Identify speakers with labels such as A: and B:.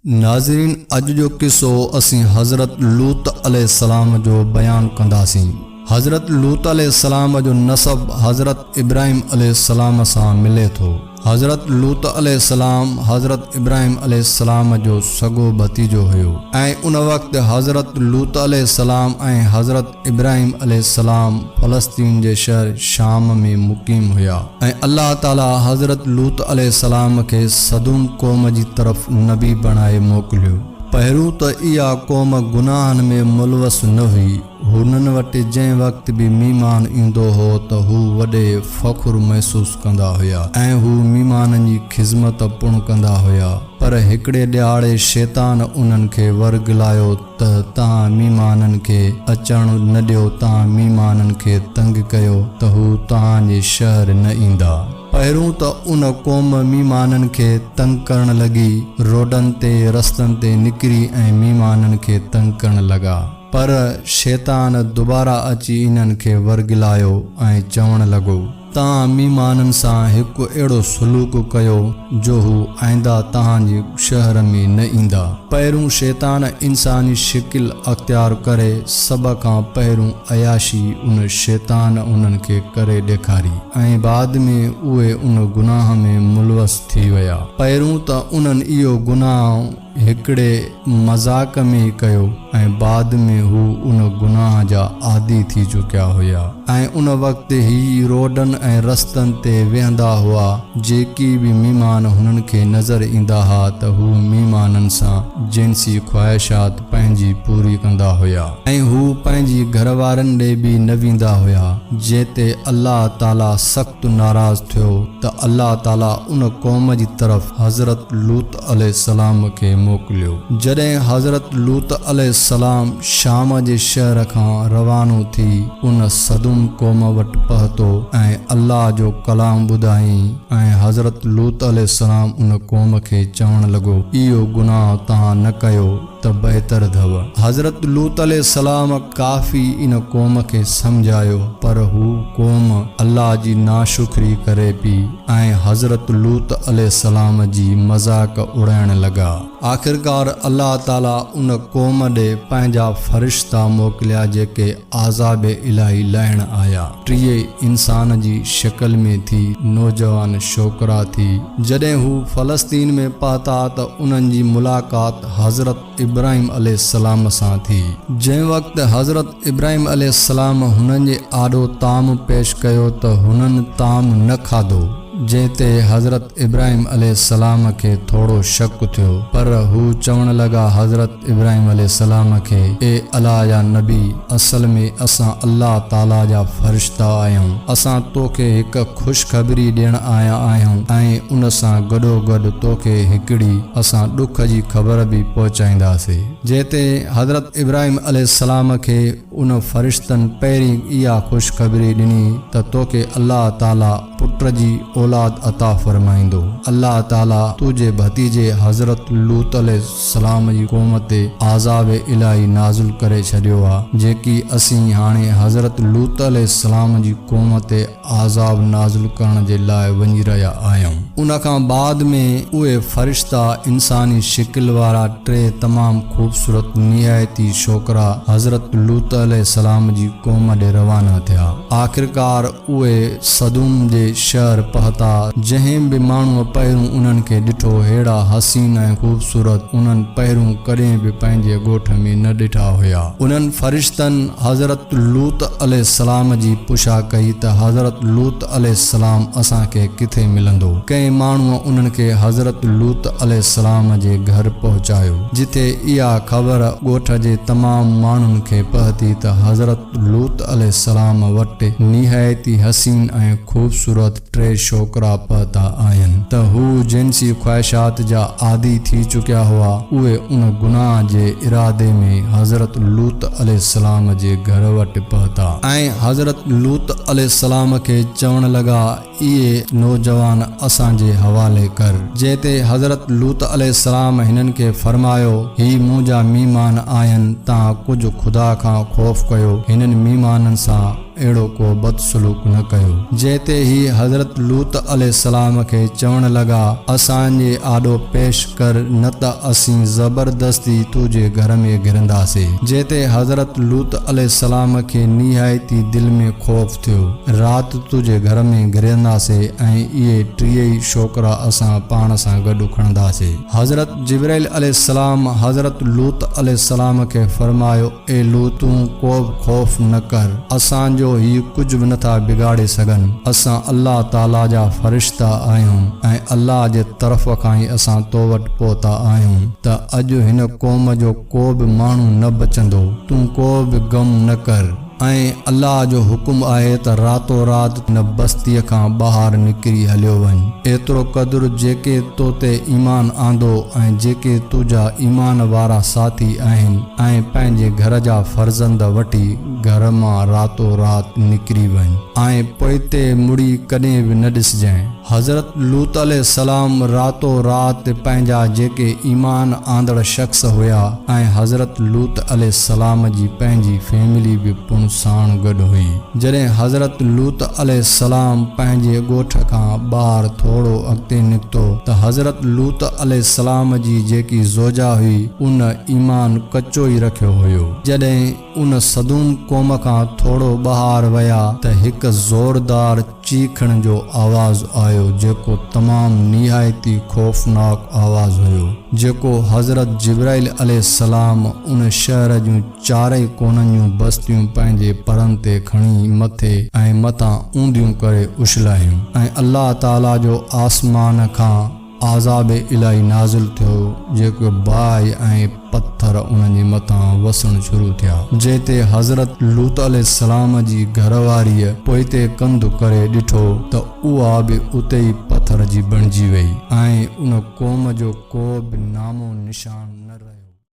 A: नाज़रीन, अॼु जो किस्सो असीं हज़रत लूत अलैहिस्सलाम जो बयान कंदासीं। हज़रत लूत अलैहिस्सलाम जो नसब हज़रत इब्राहिम अलैहिस्सलाम सां मिले थो। हज़रत लूत अलैहिस्सलाम हज़रत इब्राहिम अलैहिस्सलाम जो सॻो भतीजो हुयो ऐं उन वक़्तु हज़रत लूत अलैहिस्सलाम ऐं हज़रत इब्राहिम अलैहिस्सलाम फ़लस्तीन जे शहर शाम में मुक़ीम हुया ऐं अल्लाह ताला हज़रत लूत अलैहिस्सलाम खे सदूम क़ौम जी तरफ़ नबी बणाए मोकिलियो। पहिरियों त इहा क़ौम गुनाहनि में मुलवस न हुई। हुननि वटि जंहिं वक़्तु बि मीमान ईंदो हो त हू वॾे फ़ख़ुरु महसूसु कंदा हुया ऐं हू मीमाननि जी ख़िज़मत पिणु कंदा हुया। पर हिकिड़े ॾियारे शैतान उन्हनि खे वरगिलायो त तव्हां मीमाननि खे अचणु न ॾियो, तव्हां मीमाननि खे तंग कयो त हू तव्हांजे शहर न ईंदा। पहिरियों त उन क़ौम मीमाननि खे तंग करणु लॻी, रोडनि ते रस्तनि ते निकिरी ऐं मीमाननि खे तंग करणु लॻा। पर शैतान दुबारा अची इन्हनि खे वरगिलायो ऐं चवणु लॻो, तव्हां मीमाननि सां हिकु अहिड़ो सलूक कयो जो हू आईंदा तव्हांजे शहर में न ईंदा। पहिरियों शैतान इंसानी शिकिल अख़्तियार करे सभ खां पहिरियों अयाशी उन शैतान उन्हनि खे करे ॾेखारी ऐं बाद में उहे उन गुनाह में मुलवस थी विया। पहिरियों त उन्हनि इहो गुनाह हिकिड़े मज़ाक में कयो ऐं बाद में हू उन गुनाह जा आदी थी चुकिया हुया ऐं उन वक़्तु ही रोडनि ऐं रस्तनि ते वेहंदा हुआ। जेकी बि मीमान हुननि खे नज़र ईंदा हुआ त हू मीमाननि सां जिन्सी ख़्वाहिशात पंहिंजी पूरी कंदा हुया ऐं हू पंहिंजी घरवारनि ॾे बि न वेंदा हुया। जंहिं अल्लाह ताला सख़्तु नाराज़ थियो त अल्लाह ताला उन क़ौम जी तरफ़ हज़रत लूत अलैहिस्सलाम खे मोकिलियो। जॾहिं हज़रत लूत अलैहिस्सलाम शाम जे शहर खां रवानो थी उन सदूम क़ौम वटि पहुतो ऐं अल्लाह जो कलाम ॿुधाई ऐं हज़रत लूत अलैहिस्सलाम उन क़ौम खे चवणु लॻो, इहो गुनाह तव्हां न कयो त बहितर अथव। हज़रत लूत अलैहिस्सलाम काफ़ी इन क़ौम खे सम्झायो, पर हू क़ौम अल्लाह जी नाशुक्री करे पई ऐं हज़रत लूत अलैहिस्सलाम जी मज़ाक उड़ाइण लॻा। आख़िरकार अल्लाह ताला उन क़ौम ॾे पंहिंजा फ़रिश्ता मोकिलिया जेके आज़ाब इलाही लाहिण आया। 30 इंसान जी शक्ल में थी नौजवान छोकिरा थी। जॾहिं हू फ़लस्तीन में पहुता त उन्हनि जी मुलाक़ात हज़रत इब्राहिम अलैहिस्सलाम सां थी। जंहिं वक़्तु हज़रत इब्राहिम अलैहिस्सलाम हुननि जे आॾो ताम पेश कयो त हुननि ताम न खाधो। जंहिं ते हज़रत इब्राहिम अलैहिस्सलाम खे थोरो शक थियो, पर हू चवणु लॻा हज़रत इब्राहिम अलैहिस्सलाम खे, ए अल्लाह जा नबी, असल में असां अल्लाह ताला जा फ़रिश्ता आहियूं। असां तोखे हिकु ख़ुशख़बरी ॾियण आया आहियूं ऐं उन सां गॾोगॾु तोखे हिकिड़ी असां ॾुख जी ख़बर बि पहुचाईंदासीं। जंहिं ते हज़रत इब्राहिम अलैहिस्सलाम खे उन फ़रिश्तनि पहिरीं इहा ख़ुशख़बरी ॾिनी त तोखे अल्लाह ताला पुट जी औलाद अता फरमाईंदो। अल्लाह ताला तुझे भतीजे हज़रत लूत अलैहिस्सलाम जी क़ौम ते आज़ाब इलाही नाज़िल करे छॾियो आहे, जेकी असीं हाणे हज़रत लूत अलैहिस्सलाम जी क़ौम ते आज़ाब नाज़िल करण जे लाइ वञी रहिया आहियूं। उन खां बाद में उहे फ़रिश्ता इंसानी शिकिल वारा 3 तमामु ख़ूबसूरत निहायती छोकिरा हज़रत लूत अलैहिस्सलाम जी क़ौम ॾे रवाना थिया। आख़िरकार उहे सदूम जे शहर पहुता। जंहिं बि माण्हूअ पहिरियों उन्हनि खे ॾिठो, अहिड़ा हसीन ऐं ख़ूबसूरत उन्हनि पहिरियों कॾहिं बि पंहिंजे ॻोठ में न ॾिठा हुया। उन्हनि फ़रिश्तनि हज़रत लूत अलैहिस्सलाम जी पुछा कई त हज़रत लूत अलैहिस्सलाम असांखे किथे मिलंदो। कंहिं माण्हूअ उन्हनि खे हज़रत लूत अलैहिस्सलाम जे घर पहुचायो, जिथे इहा ख़बर ॻोठ जे तमामु माण्हुनि खे पहुती त हज़रत लूत अलैहिस्सलाम वटि निहायती हसीन ऐं ख़ूबसूरत 3 छोकिरा पहुता आहिनि त हू जिन्सी ख़्वाहिशात जा आदी थी चुकिया हुआ। उहे उन गुनाह जे इरादे में हज़रत लूत अलैहिस्सलाम जे घर वटि पहुता ऐं हज़रत लूत अलैहिस्सलाम खे चवणु लॻा, इहे नौजवान असांजे हवाले कर। जंहिं ते हज़रत लूत अलैहिस्सलाम हिननि खे फरमायो, ही मुंहिंजा मीमान आहिनि, तव्हां कुझु ख़ुदा खां ख़ौफ़ कयो। हिननि मीमाननि सां अहिड़ो को बदसलूक न कयो। जेते ही हज़रत लूत अलैहिस्सलाम खे चवण लॻा असांजे आॾो पेश कर न त असीं ज़बरदस्ती तुंहिंजे घर में घिरंदासीं। जेते हज़रत लूत अलैहिस्सलाम खे निहायती दिल में ख़ौफ़ थियो। राति तुंहिंजे घर में घिरंदासीं ऐं इहे 30 छोकिरा असां पाण सां गॾु खणंदासीं। हज़रत जिब्राइल अलैहिस्सलाम हज़रत लूत अलैहिस्सलाम खे फरमायो ए लूत तूं को बि ख़ौफ़ न कर, असांजो ही कुझु बि नथा बिगाड़े सघनि। असां अल्लाह ताला जा फ़रिश्ता आहियूं ऐं अल्लाह जे तरफ़ खां ई असां तो वटि पहुता आहियूं त अॼु हिन क़ौम जो को बि माण्हू न बचंदो। तूं को बि गम न कर ऐं अल्लाह जो हुकुम आहे त रातो राति हिन बस्तीअ खां ॿाहिरि निकिरी हलियो वञ। एतिरो क़दुरु जेके तो ते ईमान आंदो ऐं जेके तुंहिंजा ईमान वारा साथी आहिनि ऐं पंहिंजे घर जा फर्ज़ंद वठी घर मां रातो राति निकिरी वञ ऐं पोइते मुड़ी कॾहिं बि न ॾिसजांइ। हज़रत लूत अलैहिस्सलाम रातो राति पंहिंजा जेके ईमान आंदड़ शख़्स हुया ऐं हज़रत लूत अलैहिस्सलाम जी पंहिंजी फैमिली बि पुण साण गॾु हुई। जॾहिं हज़रत लूत अलैहिस्सलाम पंहिंजे ॻोठ खां ॿाहिरि थोरो अॻिते निकितो त हज़रत लूत अलैहिस्सलाम जी जेकी ज़ौजा हुई उन ईमान कचो ई रखियो हुयो। जॾहिं उन सदूम क़ौम खां थोरो ॿाहिरि विया त हिकु ज़ोरदार चीखण जो आवाज़ आयो जेको तमामु निहायती ख़ौफ़नाक आवाज़ हुयो, जेको हज़रत जिब्राइल अलैहिस्सलाम उन शहर जूं चारई कोननि जूं बस्तियूं पंहिंजे परनि ते खणी मथे ऐं मथां ऊंधियूं करे उछलायूं ऐं अल्लाह ताला जो आसमान खां आज़ाब इलाही नाज़िल थियो जेको बाहि ऐं पत्थर उन्हनि जे मथां वसण शुरू थिया। जेते हज़रत लूत अलैहिस्सलाम जी घरवारीअ पोइते कंधु करे ॾिठो त उहा बि उते ई पत्थर जी बणिजी वई ऐं उन क़ौम जो को बि नामो निशान न रहियो।